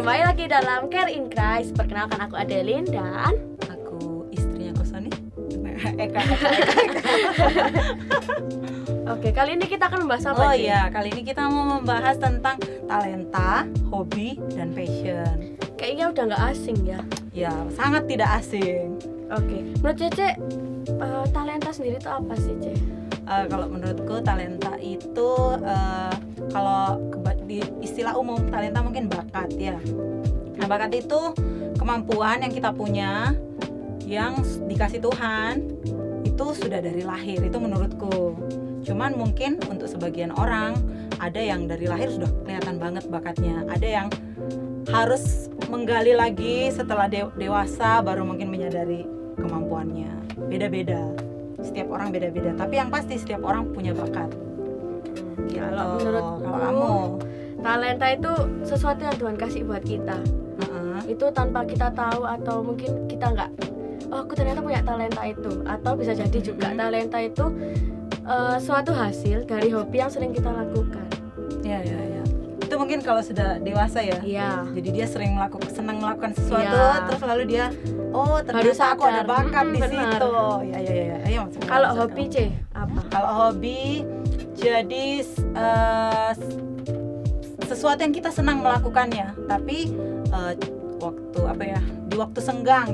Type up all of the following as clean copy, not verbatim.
Kembali lagi dalam Care in Christ. Perkenalkan, aku Adeline dan aku istrinya Kosoni. Eka. Oke, kali ini kita akan membahas apa? Oh iya, kali ini kita mau membahas tentang talenta, hobi, dan passion. Kayaknya udah nggak asing ya. Ya, sangat tidak asing. Oke, menurut Cece talenta sendiri itu apa sih, Ce? Kalau menurutku talenta itu kalau di istilah umum talenta mungkin bakat ya. Nah, bakat itu kemampuan yang kita punya yang dikasih Tuhan itu sudah dari lahir, itu menurutku. Cuman mungkin untuk sebagian orang ada yang dari lahir sudah kelihatan banget bakatnya, ada yang harus menggali lagi setelah dewasa baru mungkin menyadari kemampuannya. Beda-beda, setiap orang beda-beda, tapi yang pasti setiap orang punya bakat. Kalau menurutku, kalau kamu talenta itu sesuatu yang Tuhan kasih buat kita. Itu tanpa kita tahu atau mungkin kita nggak, oh aku ternyata punya talenta itu. Atau bisa jadi juga talenta itu suatu hasil dari hobi yang sering kita lakukan. Ya. Itu mungkin kalau sudah dewasa ya. Iya. Jadi dia senang melakukan sesuatu, terus lalu dia, oh baru ternyata aku ada bakat di benar. situ. Ya. Ayo. Kalau hobi, C, apa? Kalau hobi jadi sesuatu yang kita senang melakukannya, tapi di waktu senggang.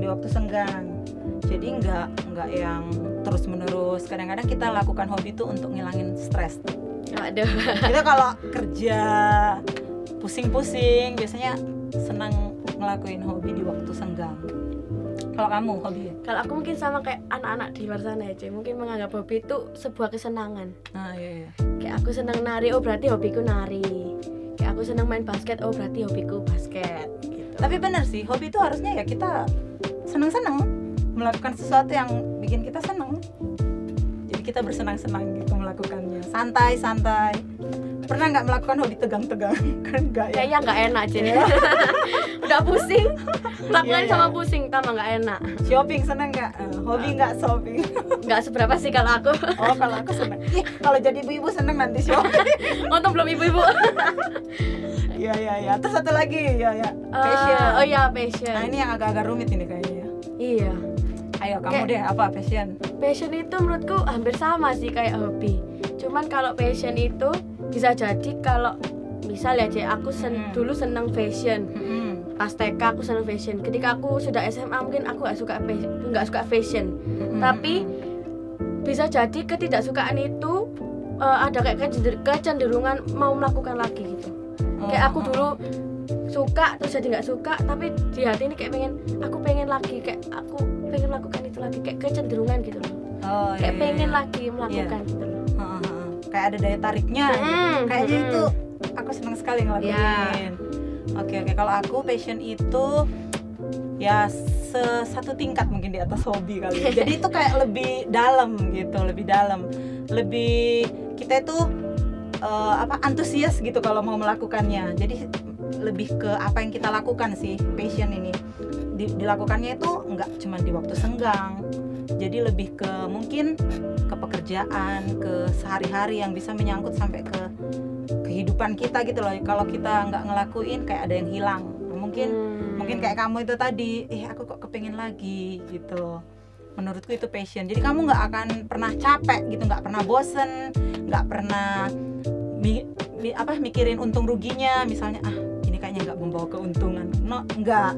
Jadi nggak yang terus menerus. Kadang-kadang kita lakukan hobi itu untuk ngilangin stres. Aduh. Kita kalau kerja pusing-pusing biasanya senang ngelakuin hobi di waktu senggang. Kalau kamu hobi? Kalau aku mungkin sama kayak anak-anak di luar sana ya, mungkin menganggap hobi itu sebuah kesenangan. Nah, iya. Kayak aku senang nari, oh berarti hobiku nari. Kayak aku senang main basket, oh berarti hobiku basket. Gitu. Tapi benar sih, hobi itu harusnya ya kita senang-senang melakukan sesuatu yang bikin kita senang. Jadi kita bersenang-senang gitu melakukannya, santai-santai. Pernah nggak melakukan hobi tegang-tegang? Kan nggak ya? Kayaknya nggak enak jadi. Udah pusing, melakukan sama pusing, tambah nggak enak. Shopping seneng nggak? Hobi nggak shopping? Nggak seberapa sih kalau aku. Oh, kalau aku seneng. Kalau jadi ibu-ibu seneng nanti shopping. Untung belum ibu-ibu. Iya. Terus satu lagi, ya. Passion. Oh iya, passion. Nah, ini yang agak-agak rumit ini kayaknya. Iya. Ayo kamu deh, apa passion? Passion itu menurutku hampir sama sih kayak hobi. Cuman kalau passion itu bisa jadi kalau misal ya, aku dulu senang fashion. Pas TK aku senang fashion. Ketika aku sudah SMA mungkin aku nggak suka fashion. Tapi bisa jadi ketidaksukaan itu ada kayak kecenderungan mau melakukan lagi gitu. Kayak aku dulu suka terus jadi nggak suka, tapi di hati ini kayak aku pengen lagi, kayak aku pengen lakukan itu lagi, kayak kecenderungan gitu loh. Kayak pengen lagi melakukan gitu loh. Kayak ada daya tariknya. Kayaknya itu aku senang sekali ngelakuin. Oke. Kalau aku passion itu ya satu tingkat mungkin di atas hobi kali. Jadi itu kayak lebih dalam gitu, lebih kita itu antusias gitu kalau mau melakukannya. Jadi lebih ke apa yang kita lakukan sih passion ini. Dilakukannya itu nggak cuma di waktu senggang. Jadi lebih ke mungkin ke pekerjaan, ke sehari-hari yang bisa menyangkut sampai ke kehidupan kita gitu loh. Kalau kita nggak ngelakuin kayak ada yang hilang. Mungkin kayak kamu itu tadi, aku kok kepengin lagi gitu. Menurutku itu passion. Jadi kamu nggak akan pernah capek gitu, nggak pernah bosen, nggak pernah mikirin untung ruginya. Misalnya ini kayaknya nggak membawa keuntungan. Enggak.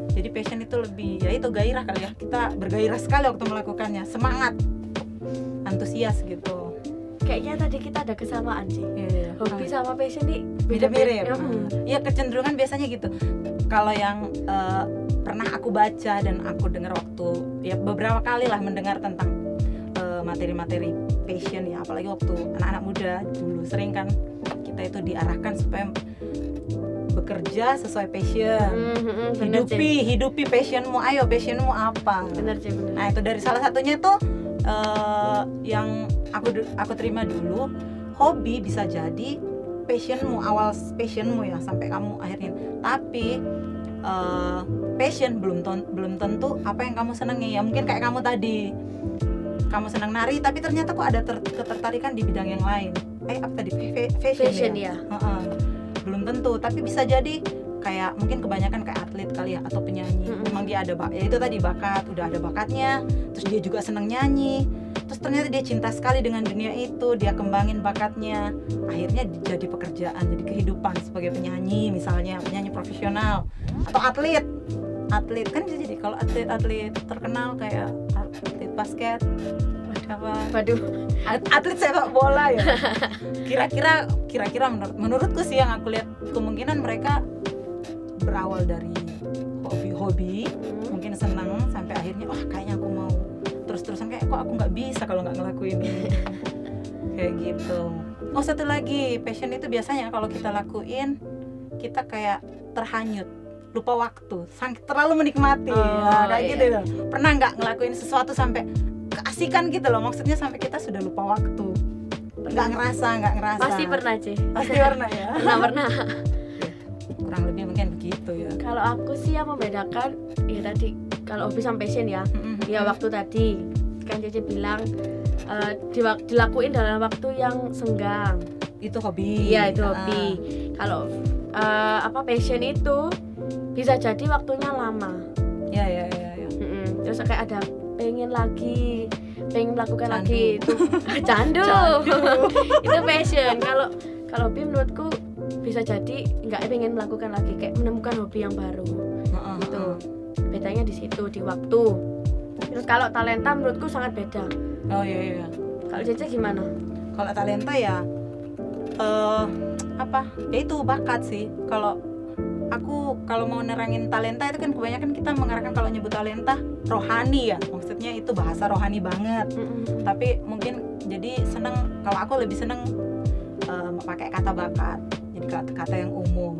Jadi passion itu lebih, ya itu gairah kali ya. Kita bergairah sekali waktu melakukannya, semangat, antusias gitu. Kayaknya tadi kita ada kesamaan sih. Hobi sama passion nih mirip. Iya, kecenderungan biasanya gitu. Kalau yang pernah aku baca dan aku dengar waktu ya beberapa kali lah mendengar tentang materi-materi passion ya, apalagi waktu anak-anak muda dulu sering kan kita itu diarahkan supaya bekerja sesuai passion. Hidupi passionmu. Ayo, passionmu apa? Benar. Nah, itu dari salah satunya tuh yang aku terima dulu, hobi bisa jadi awal passionmu ya sampai kamu akhirnya. Tapi passion belum tentu apa yang kamu senangi. Ya mungkin kayak kamu tadi, kamu senang nari tapi ternyata kok ada ketertarikan di bidang yang lain. Apa tadi? Fashion ya? Belum tentu, tapi bisa jadi kayak mungkin kebanyakan kayak atlet kali ya atau penyanyi. Memang dia ada ya itu tadi bakat, udah ada bakatnya, terus dia juga senang nyanyi. Terus ternyata dia cinta sekali dengan dunia itu, dia kembangin bakatnya. Akhirnya jadi pekerjaan, jadi kehidupan sebagai penyanyi misalnya, penyanyi profesional atau atlet. Atlet kan bisa jadi kalau atlet terkenal kayak atlet basket, atlet sepak bola ya. Kira-kira menurutku sih yang aku lihat kemungkinan mereka berawal dari hobi, mungkin senang sampai akhirnya kayaknya aku mau terus-terusan, kayak kok aku nggak bisa kalau nggak ngelakuin ini. Kayak gitu. Satu lagi, passion itu biasanya kalau kita lakuin kita kayak terhanyut, lupa waktu, terlalu menikmati. Kayak gitu loh. Pernah nggak ngelakuin sesuatu sampai keasikan gitu loh, maksudnya sampai kita sudah lupa waktu, nggak ngerasa. Pasti pernah sih. Pasti pernah ya. pernah. Kurang lebih mungkin begitu ya. Kalau aku sih yang membedakan ya tadi, kalau hobi sama passion ya, ya waktu tadi kan Cece bilang dilakuin dalam waktu yang senggang. Itu hobi. Iya, itu hobi. Kalau passion itu bisa jadi waktunya lama. Ya. Terus kayak ada pengen melakukan lagi itu candu. Itu passion. Kalau hobi menurutku bisa jadi nggak pengen melakukan lagi, kayak menemukan hobi yang baru. Itu bedanya di situ, di waktu. Terus kalau talenta menurutku sangat beda. Iya. Kalau Cece gimana? Kalau talenta ya ya itu bakat sih. Kalau aku mau nerangin talenta itu kan kebanyakan kita mengarahkan kalau nyebut talenta rohani ya, maksudnya itu bahasa rohani banget. Tapi mungkin jadi seneng, kalau aku lebih seneng pakai kata bakat, jadi kata yang umum.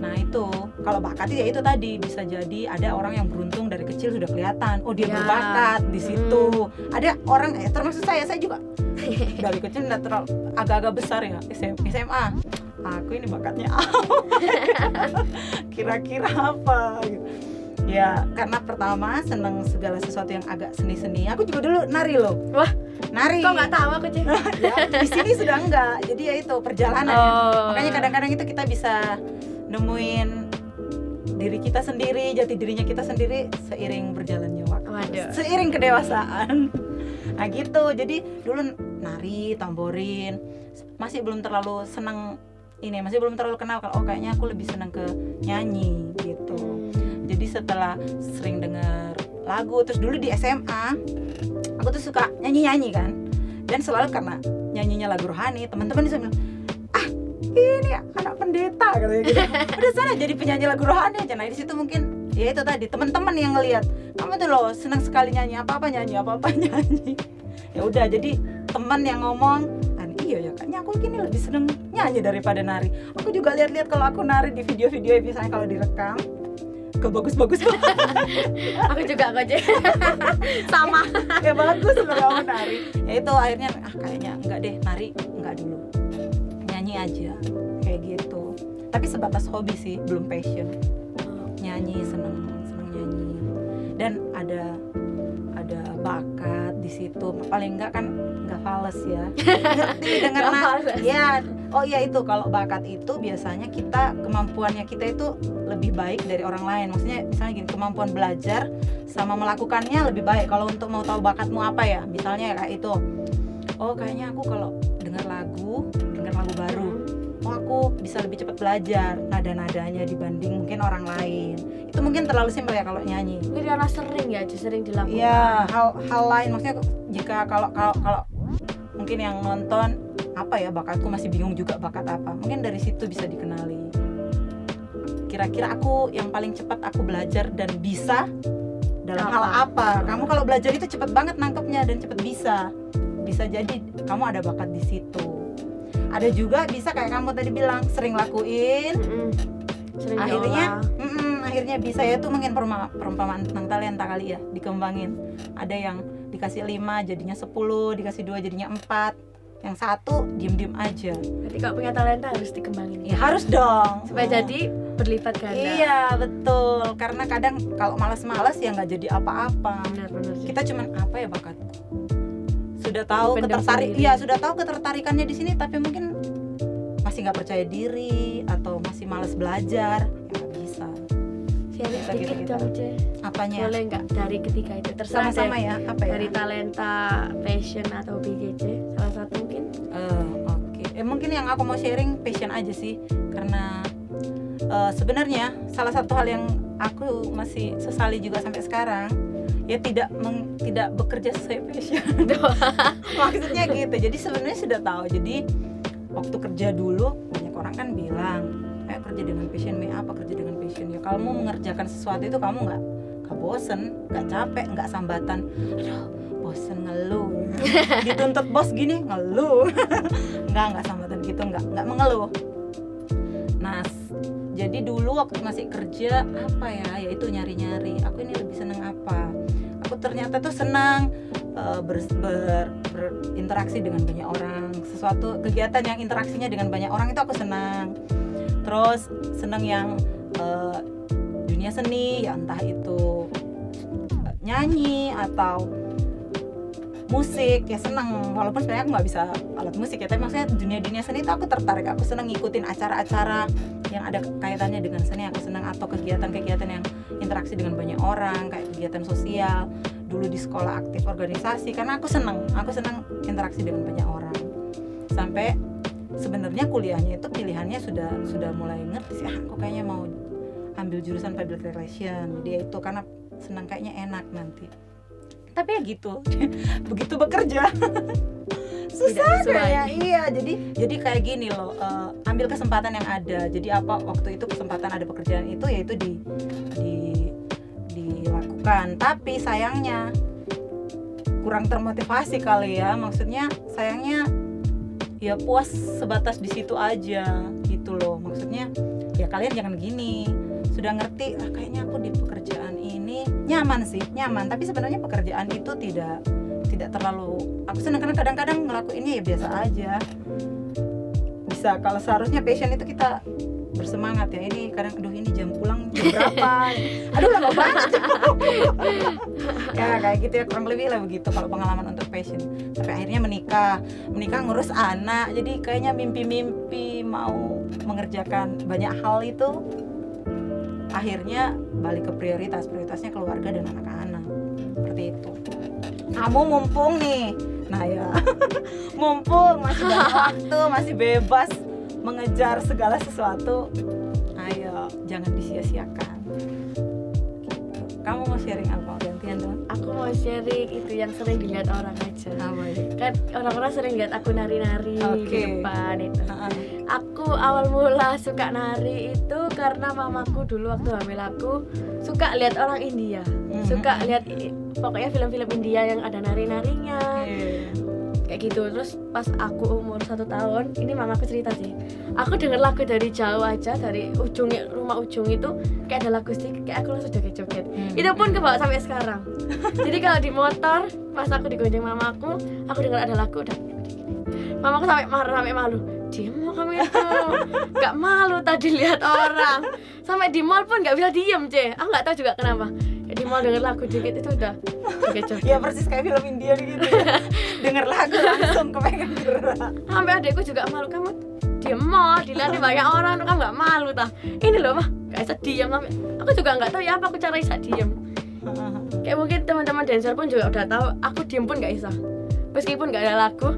Nah itu kalau bakat ya itu tadi bisa jadi ada orang yang beruntung dari kecil sudah kelihatan, dia berbakat di situ. Ada orang termasuk saya juga dari kecil udah agak-agak besar ya, SMA. Aku ini bakatnya kira-kira apa gitu. Ya karena pertama seneng segala sesuatu yang agak seni-seni. Aku juga dulu nari loh. Wah, nari. Kok nggak tahu aku Cek? Ya, di sini sudah enggak. Jadi ya itu perjalanan. Makanya kadang-kadang itu kita bisa nemuin diri kita sendiri, jati dirinya kita sendiri seiring berjalannya waktu. Seiring kedewasaan. Nah gitu. Jadi dulu nari, tamborin. Masih belum terlalu seneng masih belum terlalu kenal kalau kayaknya aku lebih seneng ke nyanyi gitu. Jadi setelah sering dengar lagu, terus dulu di SMA aku tuh suka nyanyi kan, dan selalu karena nyanyinya lagu rohani, teman-teman bisa bilang ini anak pendeta katanya gitu. Udah sana jadi penyanyi lagu rohani aja. Nah di situ mungkin ya itu tadi teman-teman yang ngelihat kamu tuh loh senang sekali nyanyi apa-apa nyanyi. Ya udah jadi teman yang ngomong, iya ya kayaknya aku gini lebih seneng nyanyi daripada nari. Aku juga lihat-lihat kalau aku nari di video-video misalnya kalau direkam bagus-bagus. Aku juga aja sama. Ya bagus kalau aku nari. Ya itu akhirnya kayaknya enggak deh, nari enggak dulu. Nyanyi aja kayak gitu. Tapi sebatas hobi sih, belum passion. Nyanyi seneng nyanyi. Dan ada bakat di situ. Paling enggak kan enggak fales ya. Ngerti dengan ya. Oh iya itu kalau bakat itu biasanya kemampuannya kita itu lebih baik dari orang lain. Maksudnya misalnya gini, kemampuan belajar sama melakukannya lebih baik. Kalau untuk mau tahu bakatmu apa ya, misalnya kayak itu. Kayaknya aku kalau dengar lagu baru, aku bisa lebih cepat belajar nada-nadanya dibanding mungkin orang lain. Itu mungkin terlalu simpel ya kalau nyanyi. Mungkin karena sering dilakukan. Iya, hal lain maksudnya jika kalau mungkin yang nonton bakatku masih bingung juga bakat apa. Mungkin dari situ bisa dikenali. Kira-kira aku yang paling cepat aku belajar dan bisa dalam hal apa? Kamu kalau belajar itu cepat banget nangkepnya dan cepat bisa. Bisa jadi kamu ada bakat di situ. Ada juga bisa kayak kamu tadi bilang sering lakuin. Akhirnya bisa ya, itu mungkin perumpamaan tentang talenta kali ya, dikembangin. Ada yang dikasih 5 jadinya 10, dikasih 2 jadinya 4. Yang 1 diem-diem aja. Berarti kalau punya talenta harus dikembangin. Ya harus dong. Supaya jadi berlipat ganda. Iya betul. Karena kadang kalau malas-malas ya nggak jadi apa-apa. Benar. Kita cuman bakatku. Sudah tahu sudah tahu ketertarikannya di sini, tapi mungkin masih masih nggak percaya diri atau masih malas belajar, ya nggak bisa. Sharing sedikit dong, Ce. Apanya? Boleh nggak dari ketiga itu? Terserah Sama-sama deh. ya, apa ya? Dari talenta, passion atau BGC, salah satu mungkin. Oke. Mungkin yang aku mau sharing passion aja sih, karena sebenarnya salah satu hal yang aku masih sesali juga sampai sekarang, ya tidak bekerja sesuai passion. Maksudnya gitu. Jadi sebenarnya sudah tahu. Jadi waktu kerja dulu banyak orang kan bilang, kerja dengan passion, apa kerja dengan passion? Ya kalau mau mengerjakan sesuatu itu kamu nggak bosen, nggak capek, nggak sambatan. Aduh, bosen, ngeluh. Dituntut bos gini, ngeluh. nggak sambatan gitu, nggak mengeluh. Nah, jadi dulu waktu masih kerja apa ya, yaitu nyari-nyari. Aku ini lebih senang apa? Aku ternyata tuh senang berinteraksi dengan banyak orang. Sesuatu kegiatan yang interaksinya dengan banyak orang itu aku senang. Terus senang yang dunia seni, ya entah itu nyanyi atau musik, ya senang. Walaupun sebenarnya aku nggak bisa alat musik ya, tapi maksudnya dunia seni itu aku tertarik. Aku senang ngikutin acara-acara yang ada kaitannya dengan seni. Aku senang, atau kegiatan-kegiatan yang interaksi dengan banyak orang, kayak kegiatan sosial. Dulu di sekolah aktif organisasi, karena aku senang interaksi dengan banyak orang. Sampai sebenarnya kuliahnya itu pilihannya sudah mulai ngerti sih, aku kayaknya mau ambil jurusan public relation. Dia itu karena senang, kayaknya enak nanti. Tapi ya gitu. Begitu bekerja susah kayak. Iya, jadi kayak gini loh, ambil kesempatan yang ada. Jadi apa waktu itu kesempatan ada pekerjaan itu, yaitu dilakukan. Tapi sayangnya kurang termotivasi kali ya. Maksudnya sayangnya ya puas sebatas di situ aja gitu loh. Maksudnya ya kalian jangan gini, sudah ngerti kayaknya aku di pekerjaan ini nyaman, tapi sebenarnya pekerjaan itu tidak terlalu aku senang, karena kadang-kadang ngelakuinnya ya biasa aja. Bisa, kalau seharusnya passion itu kita bersemangat ya. Ini kadang ini jam pulang jam berapa? Aduh lama banget. Ya kayak gitu ya, kurang lebih lah begitu kalau pengalaman untuk passion. Tapi akhirnya menikah ngurus anak. Jadi kayaknya mimpi-mimpi mau mengerjakan banyak hal itu akhirnya balik ke prioritasnya keluarga dan anak-anak. Seperti itu. Kamu mumpung nih. Nah ya. Mumpung masih banyak waktu, masih bebas mengejar segala sesuatu, ayo jangan disia-siakan. Kamu mau sharing apa? Gantian dong. Aku mau sharing itu yang sering dilihat orang aja. Apa ya? Kan orang-orang sering lihat aku nari-nari di depan itu. Aku awal mula suka nari itu karena mamaku dulu waktu hamil aku suka lihat orang India, suka lihat pokoknya film-film India yang ada nari-narinya. Kayak gitu. Terus pas aku umur 1 tahun, ini mamaku cerita sih, aku denger lagu dari jauh aja, dari rumah ujung itu kayak ada lagu sedikit, kayak aku langsung joget-joget. Itu pun kebawa sampai sekarang. Jadi kalau di motor pas aku digonceng mamaku, aku dengar ada lagu, udah mamaku sampai marah, sampai malu. Diem kamu itu, nggak malu tadi lihat orang. Sampai di mall pun nggak bisa diem, aku nggak tahu juga kenapa. Di mall denger lagu dikit itu udah joget-joget. Ya persis kayak film India gitu. Denger lagu langsung kepengen gerak. Sampai adekku juga malu, kamu diem mall dilihat banyak orang, kamu nggak malu tah? Ini loh mah nggak bisa diem. Aku juga nggak tahu ya apa aku cara bisa diem. Kayak mungkin teman-teman dancer pun juga udah tahu aku diem pun nggak bisa. Meskipun nggak ada lagu,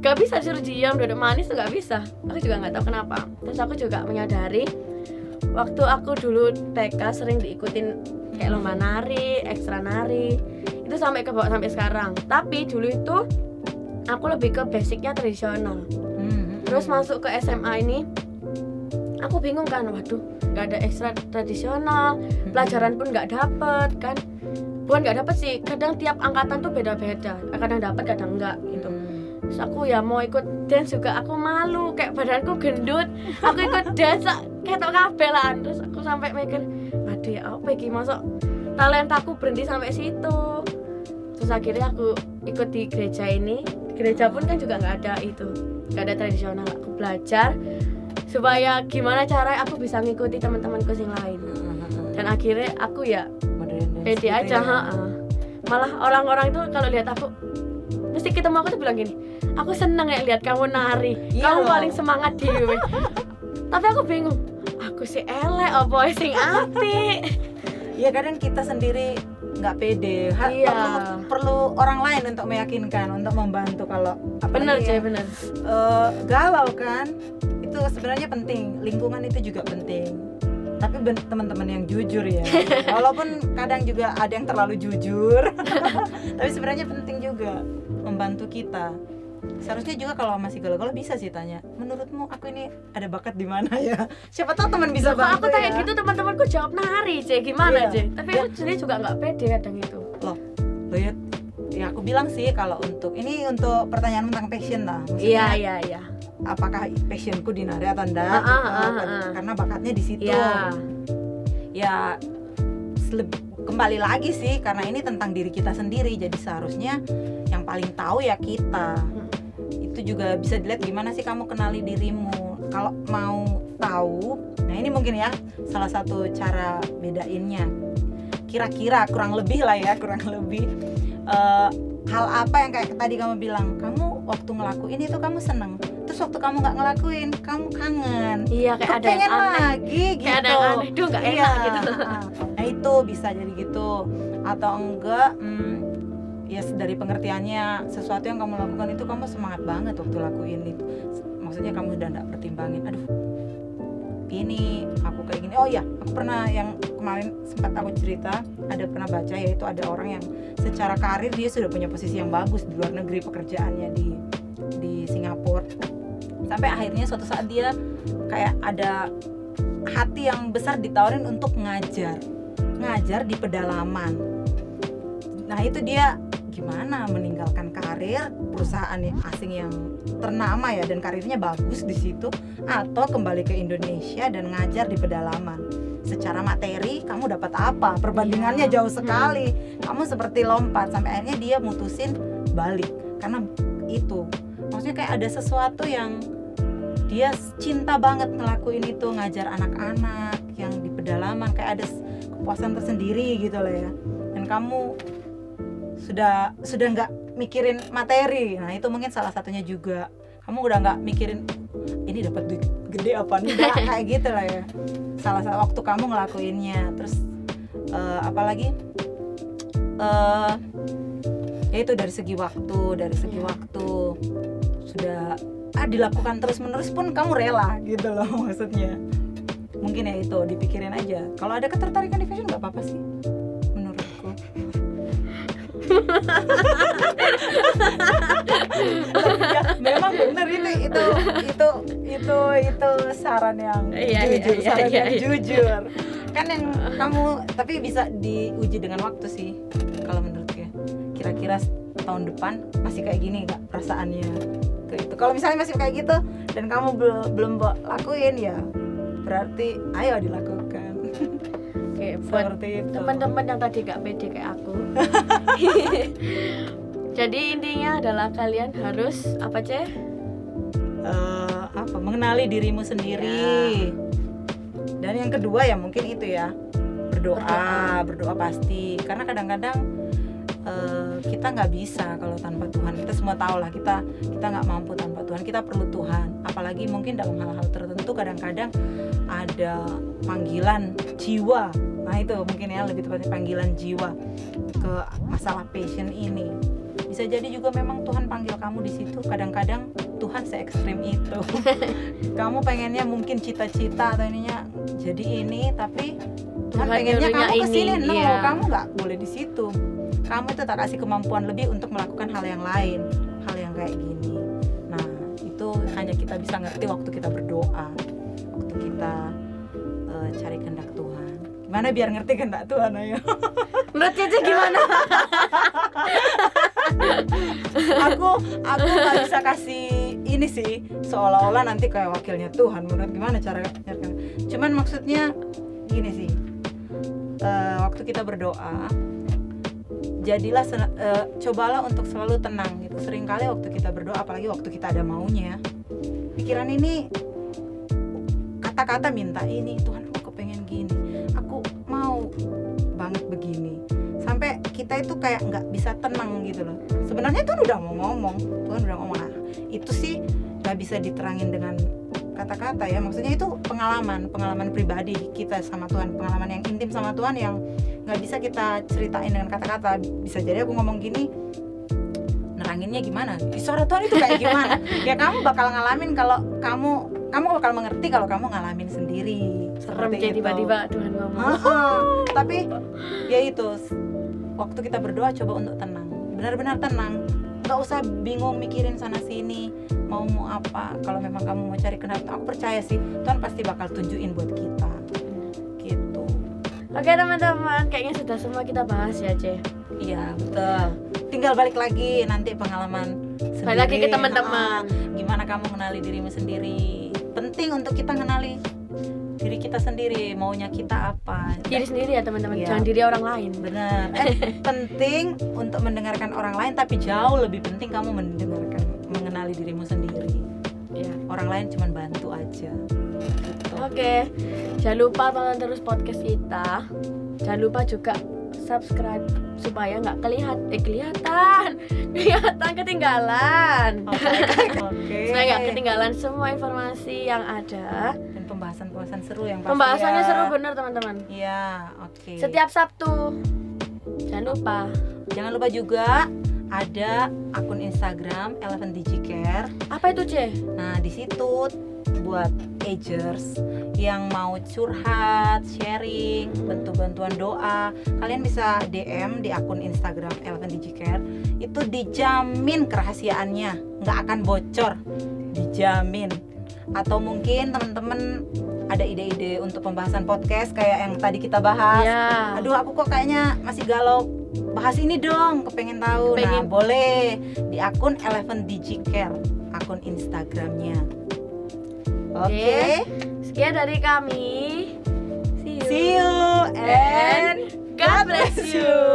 nggak bisa disuruh diem, duduk manis tuh nggak bisa. Aku juga nggak tahu kenapa. Terus aku juga menyadari waktu aku dulu TK sering diikutin kayak lomba nari, ekstra nari, itu sampai kebawa sampai sekarang. Tapi dulu itu aku lebih ke basicnya tradisional. Terus masuk ke SMA ini, aku bingung kan, waduh, nggak ada ekstra tradisional, pelajaran pun nggak dapet kan. Bukan nggak dapet sih, kadang tiap angkatan tuh beda-beda, kadang dapet kadang enggak gitu. Terus aku ya mau ikut dance juga, aku malu, kayak badanku gendut, aku ikut dance kayak tok kabelan. Terus aku sampai mikir, waduh ya apa iki, masuk talentaku berhenti sampai situ. Terus akhirnya aku ikut di gereja ini. Gereja pun kan juga nggak ada itu, nggak ada tradisional. Aku belajar supaya gimana cara aku bisa ngikuti teman-temanku yang lain. Dan akhirnya aku ya pede aja. Malah orang-orang itu kalau lihat aku mesti ketemu aku tuh bilang gini, aku seneng ya lihat kamu nari, Iya kamu loh. paling semangat dewe. Tapi aku bingung, aku si elek apa sing apik. Ya kadang kita sendiri nggak pede. Iya. Perlu orang lain untuk meyakinkan, untuk membantu. Kalau Bener apalagi Jay, yang, bener. galau kan, itu sebenarnya penting. Lingkungan itu juga penting. Tapi teman-teman yang jujur ya. Walaupun kadang juga ada yang terlalu jujur. Tapi sebenarnya penting juga membantu kita. Seharusnya juga kalau masih galau-galau bisa sih tanya, menurutmu aku ini ada bakat di mana ya? Siapa tahu teman bisa Kalau bantu aku tanya ya. gitu teman-temanku jawab nari Jay, gimana Iya. Jay? Tapi Iya. aku sendiri juga nggak pede kadang itu. Loh ya aku bilang sih kalau untuk pertanyaan tentang passion lah. Maksudnya, Iya. apakah passionku di nari atau enggak? Ah, gitu. ah, ah. Karena bakatnya di situ. Iya. Ya kembali lagi sih, karena ini tentang diri kita sendiri, jadi seharusnya yang paling tahu ya kita. Itu juga bisa dilihat gimana sih kamu kenali dirimu. Kalau mau tahu, nah ini mungkin ya salah satu cara bedainnya. Kira-kira kurang lebih hal apa yang kayak tadi kamu bilang, kamu waktu ngelakuin itu kamu seneng, terus waktu kamu nggak ngelakuin kamu kangen. Iya, kayak ada yang Pengen aneh. lagi gitu. Kayak ada yang aneh, duh nggak enak gitu. Nah itu bisa jadi gitu. Atau enggak, ya dari pengertiannya, sesuatu yang kamu lakukan itu kamu semangat banget waktu lakuin itu. Maksudnya kamu udah nggak pertimbangin, aduh ini aku kayak gini. Oh iya, aku pernah, yang kemarin sempat aku cerita, pernah baca, yaitu ada orang yang secara karir dia sudah punya posisi yang bagus di luar negeri, pekerjaannya di Singapura, sampai akhirnya suatu saat dia kayak ada hati yang besar ditawarin untuk ngajar di pedalaman. Nah itu dia gimana meninggalkan karir perusahaan asing yang ternama ya, dan karirnya bagus di situ, atau kembali ke Indonesia dan ngajar di pedalaman. Secara materi kamu dapat apa? Perbandingannya jauh sekali. Kamu seperti lompat, sampai akhirnya dia mutusin balik karena itu. Maksudnya kayak ada sesuatu yang dia cinta banget ngelakuin itu, ngajar anak-anak yang di pedalaman, kayak ada kepuasan tersendiri gitu lah ya. Dan kamu sudah nggak mikirin materi. Nah itu mungkin salah satunya juga, kamu udah nggak mikirin ini dapat duit gede apa enggak, kayak gitu lah ya. Salah satu waktu kamu ngelakuinnya. Terus apalagi ya itu dari segi waktu sudah dilakukan terus menerus pun kamu rela gitu loh. Maksudnya mungkin ya itu dipikirin aja. Kalau ada ketertarikan di fashion nggak apa-apa sih menurutku. Ya, memang benar itu saran yang jujur. Kan yang kamu, tapi bisa diuji dengan waktu sih kalau menurutku ya. Kira-kira tahun depan masih kayak gini nggak perasaannya ke itu. Kalau misalnya masih kayak gitu dan kamu belum lakuin, ya berarti ayo dilakukan. Oke, buat Seperti itu. teman-teman yang tadi gak pede kayak aku. Jadi intinya adalah kalian harus apa Ceh? Mengenali dirimu sendiri. Dan yang kedua ya mungkin itu ya, berdoa pasti. Karena kadang-kadang kita nggak bisa kalau tanpa Tuhan. Kita semua tahu lah, kita nggak mampu tanpa Tuhan. Kita perlu Tuhan. Apalagi mungkin dalam hal-hal tertentu kadang-kadang ada panggilan jiwa. Nah itu mungkin ya lebih tepatnya panggilan jiwa ke masalah passion ini. Bisa jadi juga memang Tuhan panggil kamu di situ. Kadang-kadang Tuhan se-ekstrim itu. Kamu pengennya mungkin cita-cita atau ininya jadi ini, tapi Tuhan pengennya kamu kesini. No, iya. kamu nggak boleh di situ. Kamu itu tak kasih kemampuan lebih untuk melakukan hal yang lain, hal yang kayak gini. Nah itu hanya kita bisa ngerti waktu kita berdoa, waktu kita cari kehendak Tuhan. Gimana biar ngerti kehendak Tuhan, ayo. Menurut Cece gimana? aku nggak bisa kasih ini sih seolah-olah nanti kayak wakilnya Tuhan. Menurut gimana cara nyarikan? Cuman maksudnya gini sih, waktu kita berdoa jadilah cobalah untuk selalu tenang gitu. Seringkali waktu kita berdoa, apalagi waktu kita ada maunya, pikiran ini kata-kata minta ini, Tuhan aku pengen gini, aku mau banget begini, sampai kita kita itu kayak nggak bisa tenang gitu loh. Sebenarnya Tuhan udah mau ngomong, nah, itu sih nggak bisa diterangin dengan kata-kata ya. Maksudnya itu pengalaman pribadi kita sama Tuhan, pengalaman yang intim sama Tuhan yang nggak bisa kita ceritain dengan kata-kata. Bisa jadi aku ngomong gini, neranginnya gimana? Suara Tuhan itu kayak gimana? Ya kamu bakal ngalamin kalau kamu bakal mengerti kalau kamu ngalamin sendiri. Serem kayak tiba-tiba Tuhan ngomong. Tapi ya itu, waktu kita berdoa coba untuk tenang, benar-benar tenang, nggak usah bingung mikirin sana sini mau apa. Kalau memang kamu mau cari kenapa, aku percaya sih Tuhan pasti bakal tunjukin buat kita gitu. Oke teman-teman, kayaknya sudah semua kita bahas ya Ce. Iya betul, tinggal balik lagi nanti pengalaman sendiri. Balik lagi ke teman-teman. Gimana kamu mengenali dirimu sendiri. Penting untuk kita mengenali diri kita sendiri, maunya kita apa. Diri sendiri ya teman-teman, Iya. jangan diri orang lain. Benar. Penting untuk mendengarkan orang lain, tapi jauh lebih penting kamu mengenali dirimu sendiri. Ya. Orang lain cuma bantu aja. Gitu. Oke, jangan lupa tonton terus podcast kita. Jangan lupa juga subscribe supaya nggak kelihatan ketinggalan. Oke. Supaya nggak ketinggalan semua informasi yang ada. Dan pembahasan seru yang pasti. Pembahasannya ya. seru bener teman-teman. Iya, oke. Setiap Sabtu. Jangan lupa juga ada akun Instagram Eleven Digicare. apa itu C? Nah, di situ buat agers yang mau curhat, sharing, bentuk bantuan doa, kalian bisa DM di akun Instagram Eleven Digicare. Itu dijamin kerahasiaannya, nggak akan bocor, dijamin. Atau mungkin teman-teman ada ide-ide untuk pembahasan podcast kayak yang tadi kita bahas. Ya. Aduh, aku kok kayaknya masih galau, bahas ini dong, kepengen tahu. Nah, boleh di akun Eleven Digicare, akun Instagramnya. Oke. Sekian dari kami. See you and God bless you.